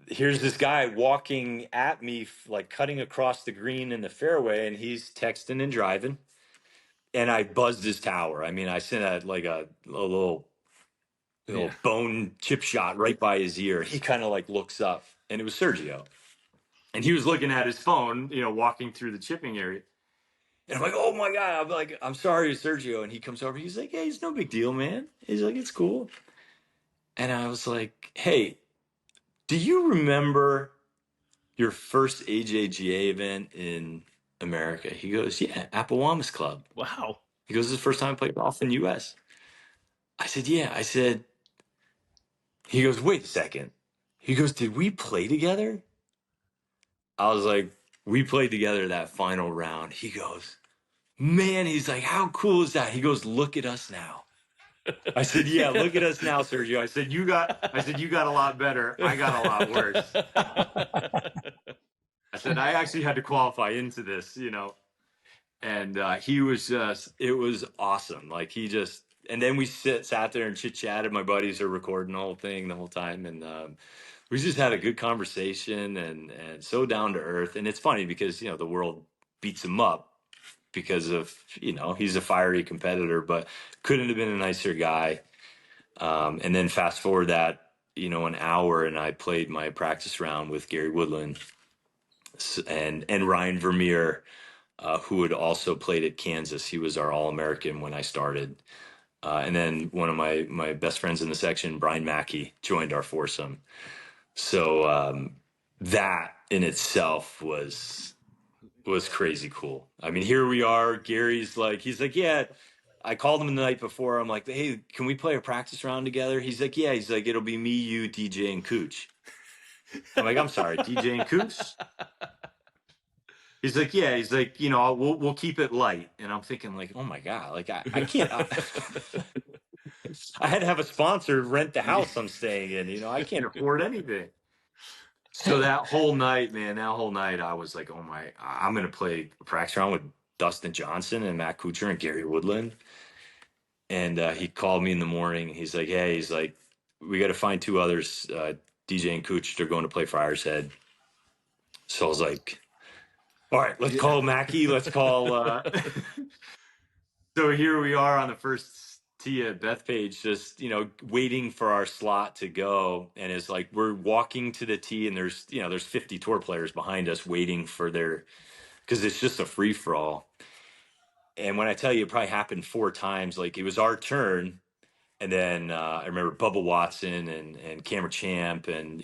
here's this guy walking at me, like cutting across the green in the fairway, and he's texting and driving. And I buzzed his tower. I mean, I sent a little bone chip shot right by his ear. He kind of like looks up, and it was Sergio. And he was looking at his phone, walking through the chipping area. And I'm like, oh my God. I'm like, I'm sorry, Sergio. And he comes over. He's like, hey, it's no big deal, man. He's like, it's cool. And I was like, hey, do you remember your first AJGA event in America? He goes, yeah, Appowamus Club. Wow. He goes, this is the first time I played golf in the U.S. I said, yeah. I said, he goes, wait a second. He goes, did we play together? I was like, we played together that final round. He goes, man, he's like, how cool is that? He goes, look at us now. I said, yeah, look at us now, Sergio. I said, you got a lot better. I got a lot worse. I said, I actually had to qualify into this, and he was it was awesome. Like and then we sat there and chit chatted. My buddies are recording the whole thing the whole time. And we just had a good conversation and so down to earth. And it's funny because, the world beats him up because of, he's a fiery competitor, but couldn't have been a nicer guy. And then fast forward that, an hour, and I played my practice round with Gary Woodland and Ryan Vermeer, who had also played at Kansas. He was our All-American when I started. And then one of my best friends in the section, Brian Mackey, joined our foursome. So that in itself was crazy cool. I mean, here we are. Gary's he's like, yeah. I called him the night before. I'm like, hey, can we play a practice round together? He's like, yeah. He's like, it'll be me, you, DJ, and Cooch. I'm like, I'm sorry, DJ and Cooch? He's like, yeah. He's like, we'll keep it light. And I'm thinking, like, oh my God, like I can't. I had to have a sponsor rent the house I'm staying in. I can't afford anything. So that whole night, I was like, I'm going to play a practice round with Dustin Johnson and Matt Kuchar and Gary Woodland. And he called me in the morning. He's like, hey, we got to find two others, DJ and Cooch. They're going to play Friar's Head. So I was like, all right, let's call Mackie. Let's call. So here we are on the first tee at Bethpage, just, waiting for our slot to go. And it's like, we're walking to the tee and there's 50 tour players behind us waiting for because it's just a free for all. And when I tell you, it probably happened 4 times, like it was our turn. And then I remember Bubba Watson and Cameron Champ and,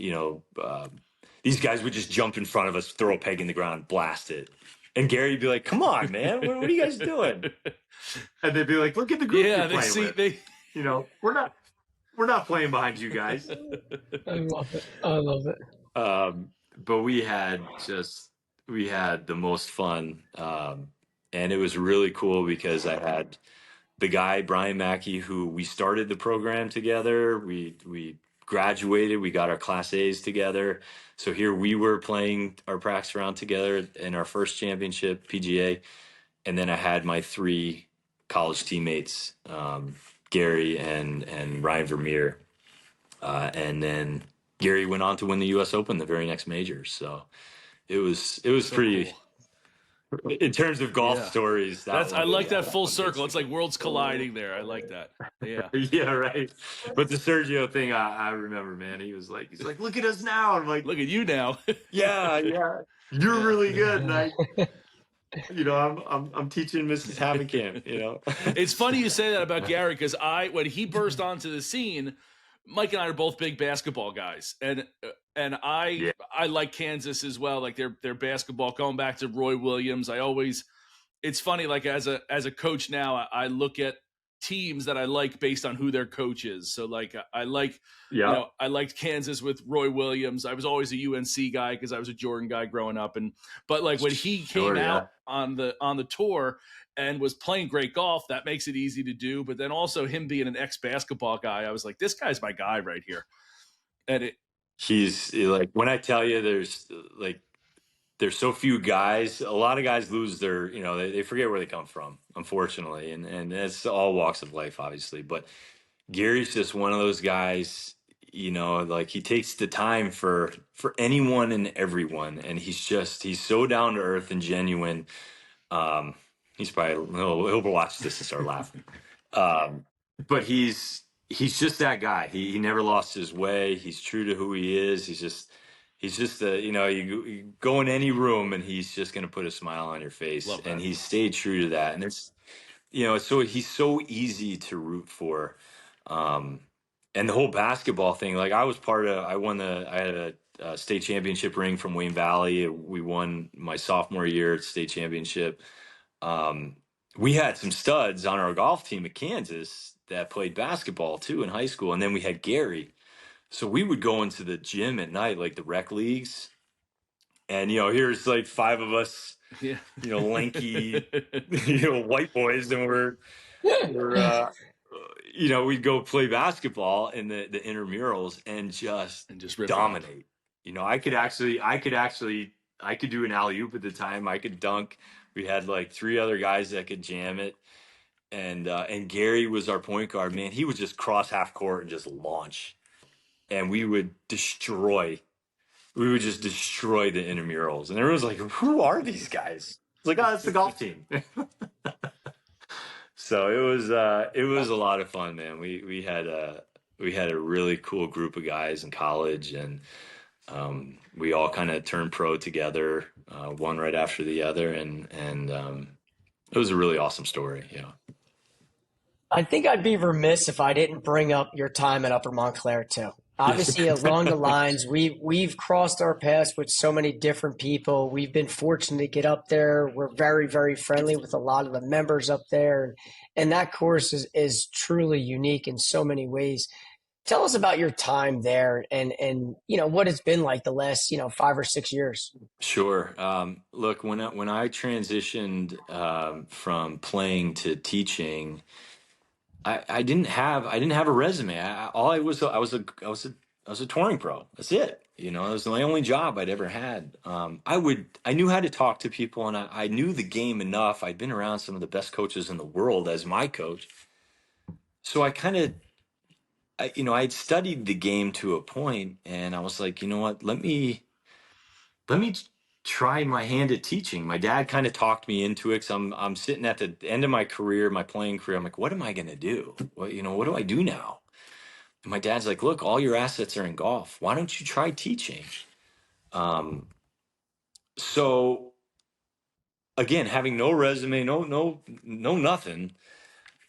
these guys would just jump in front of us, throw a peg in the ground, blast it. And Gary would be like, come on, man, what are you guys doing? And they'd be like, look at the group you're playing with. We're not playing behind you guys. I love it. But we had the most fun. And it was really cool because I had the guy, Brian Mackey, who we started the program together. We graduated, we got our Class A's together. So here we were playing our practice round together in our first championship, PGA. And then I had my 3 college teammates, Gary and Ryan Vermeer. And then Gary went on to win the U.S. Open the very next major. So it was so pretty cool. In terms of golf stories. I like that full circle. It's like worlds colliding there. I like that. Yeah. Yeah, right. But the Sergio thing, I remember, man. He's like, look at us now. I'm like, look at you now. yeah. You're really good. And I'm teaching Mrs. Havenkamp, It's funny you say that about Gary, because when he burst onto the scene, Mike and I are both big basketball guys, and I like Kansas as well, like their basketball, going back to Roy Williams. It's funny, like as a coach now, I look at teams that I like based on who their coach is. So like I liked Kansas with Roy Williams. I was always a UNC guy because I was a Jordan guy growing up, but like when he came out on the tour and was playing great golf, that makes it easy to do. But then also him being an ex-basketball guy, I was like, this guy's my guy right here. And he's like, when I tell you there's so few guys, a lot of guys lose their, they forget where they come from, unfortunately. And it's all walks of life, obviously. But Gary's just one of those guys, like he takes the time for anyone and everyone. And he's so down to earth and genuine. He's probably, he'll watch this and start laughing. But he's just that guy. He never lost his way. He's true to who he is. He's just you go in any room and he's just going to put a smile on your face. And he's stayed true to that. And it's, so he's so easy to root for. And the whole basketball thing, like I had a state championship ring from Wayne Valley. We won my sophomore year at state championship. We had some studs on our golf team at Kansas that played basketball too in high school. And then we had Gary. So we would go into the gym at night, like the rec leagues. And, here's like 5 of us, lanky, white boys. And we're we'd go play basketball in the intramurals and just rip it off. dominate. I could do an alley oop at the time. I could dunk. We had like 3 other guys that could jam it. And Gary was our point guard, man. He would just cross half court and just launch. And we would just destroy the intramurals. And everyone's like, who are these guys? It's like, oh, it's the golf team. So it was a lot of fun, man. We had a really cool group of guys in college, and we all kind of turned pro together, one right after the other, and it was a really awesome story. I think I'd be remiss if I didn't bring up your time at Upper Montclair too. Obviously, along the lines, we've crossed our paths with so many different people. We've been fortunate to get up there. We're very, very friendly with a lot of the members up there, and that course is truly unique in so many ways. Tell us about your time there, and what it's been like the last 5 or 6 years. Sure. Look, when I transitioned from playing to teaching, I didn't have a resume. I was a touring pro. That's it. It was my only job I'd ever had. I knew how to talk to people, and I knew the game enough. I'd been around some of the best coaches in the world as my coach, so I'd studied the game to a point, and I was like, you know what? Let me try my hand at teaching. My dad kind of talked me into it. 'Cause I'm sitting at the end of my career, my playing career. I'm like, what am I going to do? What do I do now? And my dad's like, look, all your assets are in golf. Why don't you try teaching? So again, having no resume, no nothing.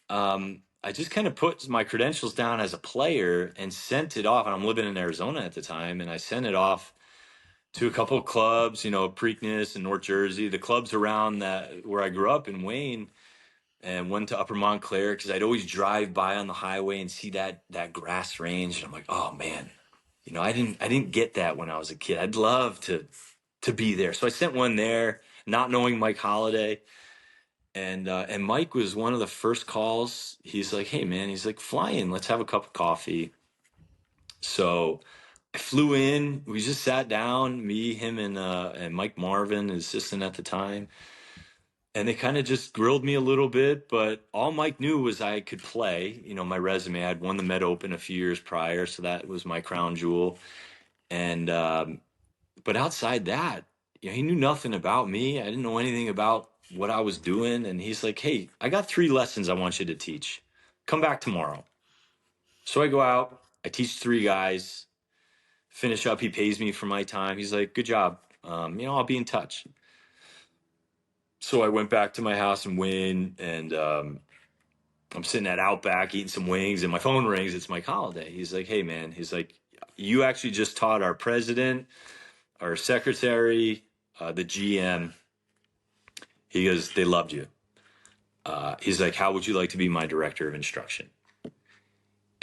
I just kind of put my credentials down as a player and sent it off. And I'm living in Arizona at the time, and I sent it off to a couple of clubs, Preakness and North Jersey, the clubs around that where I grew up in Wayne, and went to Upper Montclair because I'd always drive by on the highway and see that grass range. And I'm like, oh man, I didn't get that when I was a kid. I'd love to be there. So I sent one there, not knowing Mike Holliday. And Mike was one of the first calls. He's like, hey man, he's like, fly in, let's have a cup of coffee. So I flew in. We just sat down, me, him, and Mike Marvin, his assistant at the time, and they kind of just grilled me a little bit. But all Mike knew was I could play. My resume. I'd won the Med Open a few years prior, so that was my crown jewel. And but outside that, he knew nothing about me. I didn't know anything about what I was doing. And he's like, "Hey, I got 3 lessons I want you to teach. Come back tomorrow." So I go out. I teach 3 guys. Finish up, he pays me for my time. He's like, good job. I'll be in touch. So I went back to my house in Wynn, and I'm sitting at Outback eating some wings, and my phone rings. It's Mike Holliday. He's like, hey man, he's like, you actually just taught our president, our secretary, the GM. He goes, they loved you. He's like, how would you like to be my director of instruction?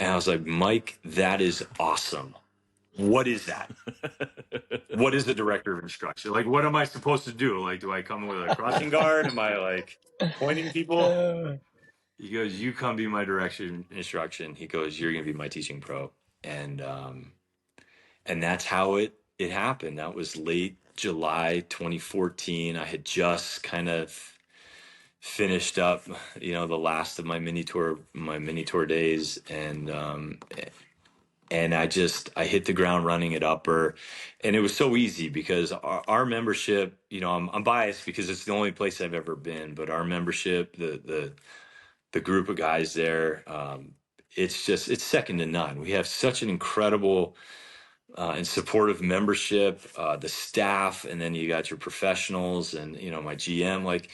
And I was like, Mike, that is awesome. What is that? What is the director of instruction? Like, what am I supposed to do? Like, do I come with a crossing guard? Am I like pointing people? He goes, you come be my director of instruction. He goes, you're going to be my teaching pro. And that's how it happened. That was late July 2014. I had just kind of finished up, the last of my mini tour days. And I hit the ground running at Upper, and it was so easy because our membership, I'm biased because it's the only place I've ever been, but our membership, the group of guys there, it's second to none. We have such an incredible and supportive membership, the staff, and then you got your professionals and, my GM, like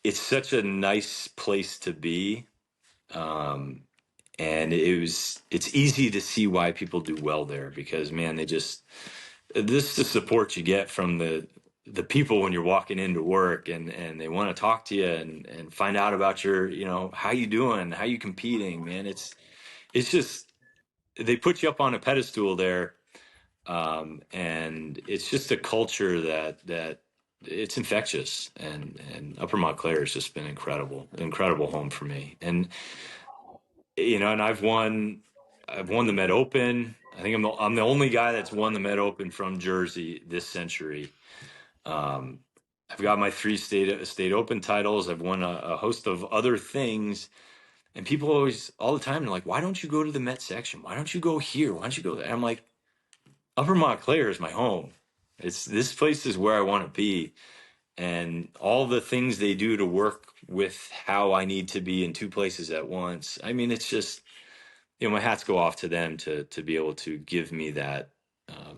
it's such a nice place to be. And it's easy to see why people do well there because, man, this is the support you get from the people when you're walking into work and they want to talk to you and find out about your, how you doing, how you competing, man. It's just, they put you up on a pedestal there. And it's just a culture that it's infectious, and Upper Montclair has just been incredible home for me. And and I've won the Med Open. I think I'm the only guy that's won the Med Open from Jersey this century. I've got my 3 state open titles. I've won a host of other things, and people always, all the time, they're like, "Why don't you go to the Met section? Why don't you go here? Why don't you go there?" I'm like, Upper Montclair is my home. This place is where I want to be, and all the things they do to work with how I need to be in 2 places at once. I mean, it's just, my hats go off to them to be able to give me that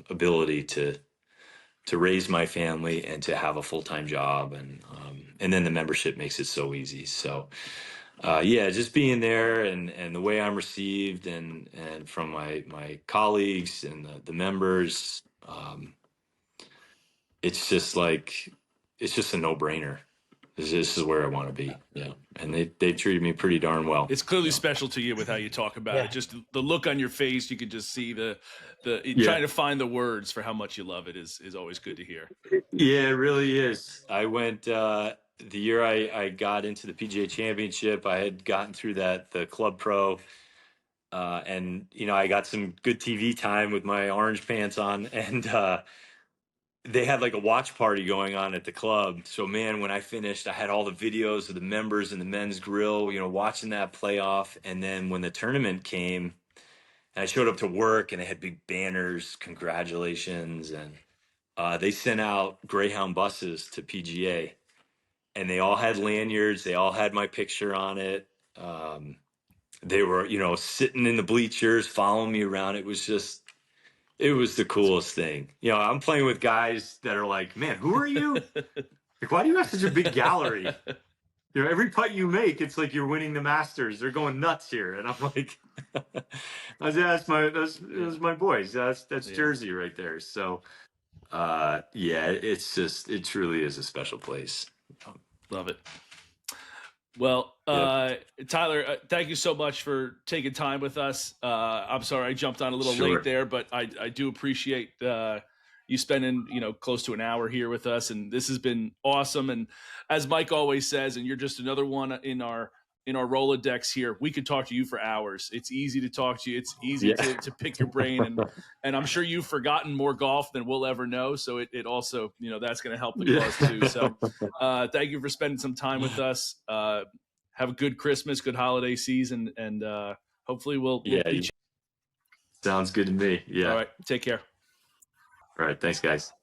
ability to raise my family and to have a full-time job, and then the membership makes it so easy. So just being there, and the way I'm received, and from my colleagues and the members, it's just a no-brainer. This is where I want to be. Yeah. And they treated me pretty darn well. It's clearly special to you with how you talk about it. Just the look on your face, you can just see the trying to find the words for how much you love it is always good to hear. Yeah, it really is. I went the year I got into the PGA Championship. I had gotten through the Club Pro, and I got some good TV time with my orange pants on, and they had like a watch party going on at the club. So man, when I finished, I had all the videos of the members in the men's grill, watching that playoff. And then when the tournament came, and I showed up to work, and they had big banners, congratulations, and they sent out Greyhound buses to PGA, and they all had lanyards. They all had my picture on it. They were, sitting in the bleachers, following me around. It was the coolest thing. I'm playing with guys that are like, "Man, who are you? Like, why do you have such a big gallery? Every putt you make, it's like you're winning the Masters. They're going nuts here." And I'm like, "That's my boys. That's Jersey right there." So, it truly is a special place. Love it. Well, Tyler, thank you so much for taking time with us. I'm sorry I jumped on a little late there, but I do appreciate you spending close to an hour here with us, and this has been awesome. And as Mike always says, and you're just another one in our Rolodex here. We could talk to you for hours. It's easy to talk to you. It's easy to pick your brain, and I'm sure you've forgotten more golf than we'll ever know. So it also, that's going to help the cause too. So thank you for spending some time with us. Have a good Christmas, good holiday season, and hopefully we'll be. Sounds good to me. Yeah. All right. Take care. All right. Thanks, guys.